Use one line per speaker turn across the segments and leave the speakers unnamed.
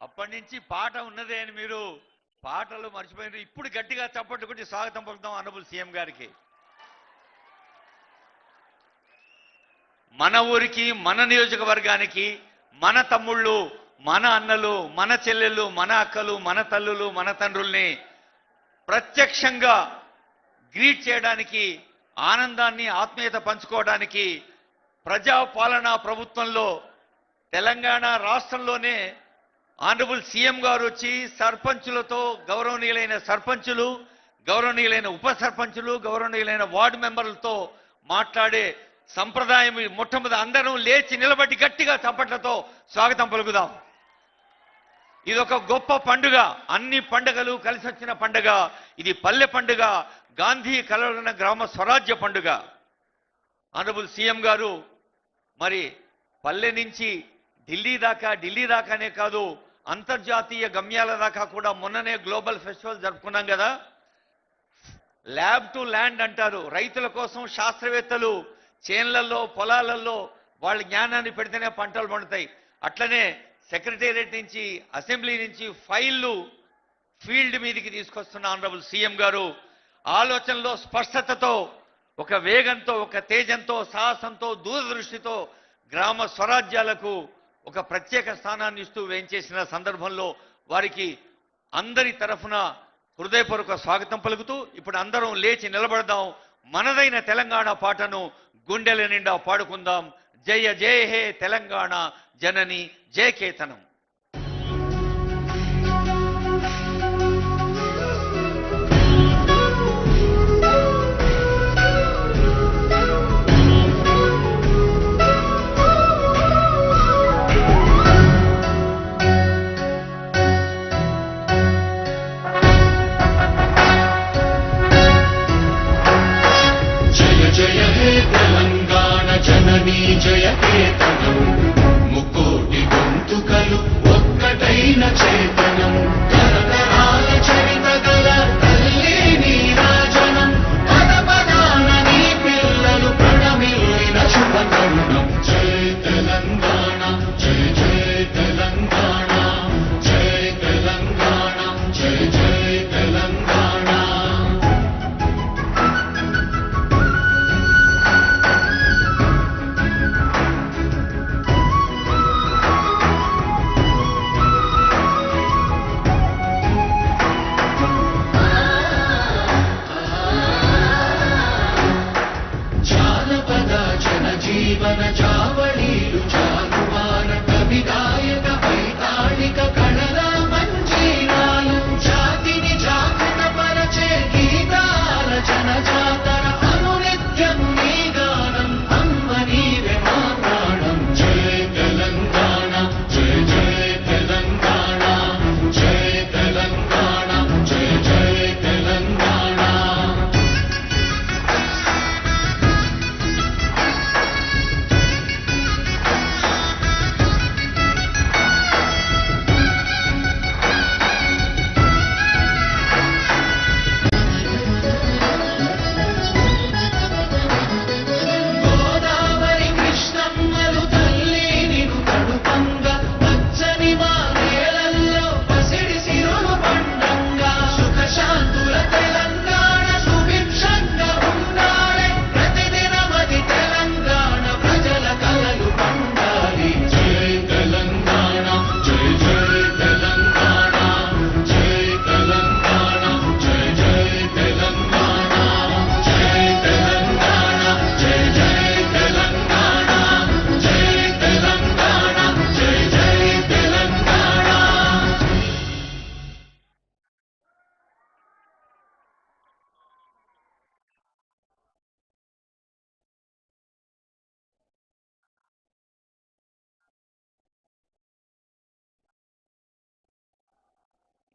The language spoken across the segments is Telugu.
అప్పటి నుంచి పాట ఉన్నదే అని మీరు పాటలు మర్చిపోయినారు. ఇప్పుడు గట్టిగా చప్పట్లు కొట్టి స్వాగతం పలుకుతాం ఆనరబుల్ సీఎం గారికి. మన ఊరికి, మన నియోజకవర్గానికి, మన తమ్ముళ్ళు, మన అన్నలు, మన చెల్లెళ్ళు, మన అక్కలు, మన తల్లులు, మన తండ్రుల్ని ప్రత్యక్షంగా గ్రీట్ చేయడానికి, ఆనందాన్ని, ఆత్మీయత పంచుకోవడానికి ప్రజాపాలనా ప్రభుత్వంలో తెలంగాణ రాష్ట్రంలోనే ఆనరబుల్ సీఎం గారు వచ్చి సర్పంచులతో, గౌరవనీయులైన సర్పంచులు, గౌరవనీయులైన ఉప సర్పంచులు, గౌరవనీయులైన వార్డు మెంబర్లతో మాట్లాడే సంప్రదాయం మొట్టమొదటి అందరం లేచి నిలబడి గట్టిగా చప్పట్లతో స్వాగతం పలుకుదాం. ఇదొక గొప్ప పండుగ, అన్ని పండుగలు కలిసి వచ్చిన పండుగ. ఇది పల్లె పండుగ, గాంధీ కలలుగన్న గ్రామ స్వరాజ్య పండుగ. ఆనరబుల్ సీఎం గారు మరి పల్లె నుంచి ఢిల్లీ దాకానే కాదు, అంతర్జాతీయ గమ్యాల దాకా కూడా మొన్ననే గ్లోబల్ ఫెస్టివల్ జరుపుకున్నాం కదా. ల్యాబ్ టు ల్యాండ్ అంటారు. రైతుల కోసం శాస్త్రవేత్తలు చేన్లలో, పొలాలలో వాళ్ళ జ్ఞానాన్ని పెడితేనే పంటలు పండుతాయి. అట్లనే సెక్రటేరియట్ నుంచి, అసెంబ్లీ నుంచి ఫైళ్లు ఫీల్డ్ మీదకి తీసుకొస్తున్న ఆనరబుల్ సీఎం గారు ఆలోచనలో స్పష్టతతో, ఒక వేగంతో, ఒక తేజంతో, సాహసంతో, దూరదృష్టితో గ్రామ స్వరాజ్యాలకు ఒక ప్రత్యేక స్థానాన్ని ఇస్తూ వేంచేసిన సందర్భంలో వారికి అందరి తరఫున హృదయపూర్వక స్వాగతం పలుకుతూ ఇప్పుడు అందరం లేచి నిలబడదాం. మనదైన తెలంగాణ పాటను గుండెల నిండా పాడుకుందాం. జయ జయ హే తెలంగాణ జనని జయకేతనం.
జయకేతనం ముకోటి గొంతుకలు ఒక్కటైన చేతనం తరతరాల చరిత గల తల్లి నీరాజనం పద పదాన నీ పిల్లలు ప్రణమిల్లిన శుభ తరుణం. జయ తెలంగాణ, జయ జయ తెలంగాణ, జయ తెలంగాణ, జయ జయ తెలంగాణ. జీవన జావళీలు జాలువాన కవి గాయక వైతాళిక కళల మంజీరాలు జాతిని జాగృత పరచే గీతాల జనజాతర అనునిత్యం నీ గానం అమ్మ నీవే మా ప్రాణం. జయ తెలంగాణ, జయ జయ తెలంగాణ, జయ తెలంగాణ, జయ జయ తెలంగాణ.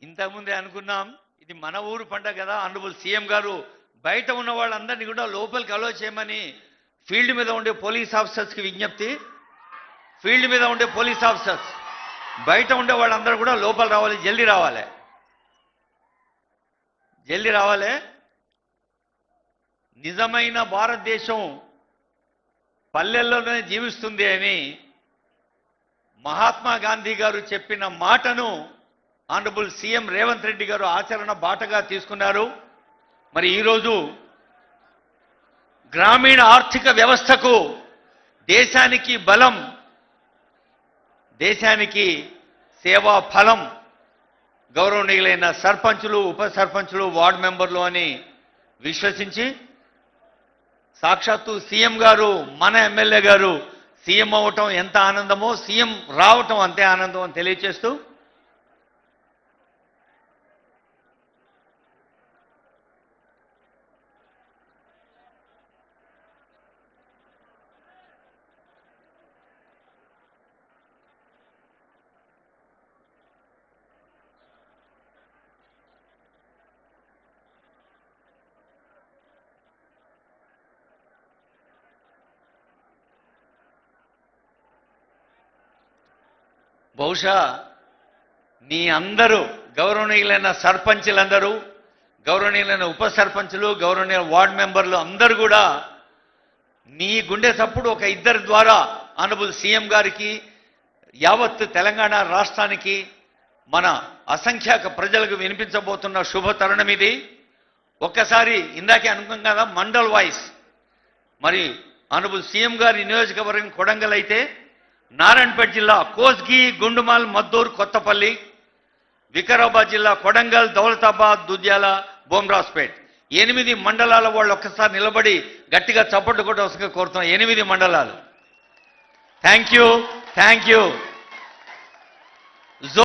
ఇంతకుముందే అనుకున్నాం ఇది మన ఊరు పండుగ కదా. ఆనరబుల్ సీఎం గారు బయట ఉన్న వాళ్ళందరినీ కూడా లోపలికి అలో చేయమని ఫీల్డ్ మీద ఉండే పోలీస్ ఆఫీసర్స్కి విజ్ఞప్తి. ఫీల్డ్ మీద ఉండే పోలీస్ ఆఫీసర్స్ బయట ఉండే వాళ్ళందరూ కూడా లోపల రావాలి, జల్దీ రావాలి, జల్దీ రావాలి. నిజమైన భారతదేశం పల్లెల్లోనే జీవిస్తుంది అని మహాత్మా గాంధీ గారు చెప్పిన మాటను ఆనరబుల్ సీఎం రేవంత్ రెడ్డి గారు ఆచరణ బాటగా తీసుకున్నారు. మరి ఈరోజు గ్రామీణ ఆర్థిక వ్యవస్థకు దేశానికి బలం, దేశానికి సేవా ఫలం గౌరవనీయులైన సర్పంచులు, ఉప సర్పంచులు, వార్డు మెంబర్లు అని విశ్వసించి సాక్షాత్తు సీఎం గారు, మన ఎమ్మెల్యే గారు సీఎం అవ్వటం ఎంత ఆనందమో సీఎం రావటం అంతే ఆనందం అని తెలియచేస్తూ బహుశా నీ అందరూ గౌరవనీయులైన సర్పంచులందరూ, గౌరవనీయులైన ఉప సర్పంచులు, గౌరవనీయుల వార్డు మెంబర్లు అందరూ కూడా నీ గుండె చప్పుడు ఒక ఇద్దరి ద్వారా ఆనరబుల్ సీఎం గారికి, యావత్ తెలంగాణ రాష్ట్రానికి, మన అసంఖ్యాక ప్రజలకు వినిపించబోతున్న శుభ తరుణం ఇది. ఒక్కసారి ఇందాకే అనుకున్నాం కదా మండల్ వాయిస్. మరి ఆనరబుల్ సీఎం గారి నియోజకవర్గం కొడంగల్ అయితే నారాయణపేట జిల్లా కోస్గి, గుండుమాల్, మద్దూరు, కొత్తపల్లి, వికారాబాద్ జిల్లా కొడంగల్, దౌలతాబాద్, దుద్యాల, బోమ్రాజ్పేట్ 8 మండలాల వాళ్ళు ఒక్కసారి నిలబడి గట్టిగా చప్పట్లు కొట్టవలసిందిగా కోరుతున్నాం. 8 మండలాలు. Thank you.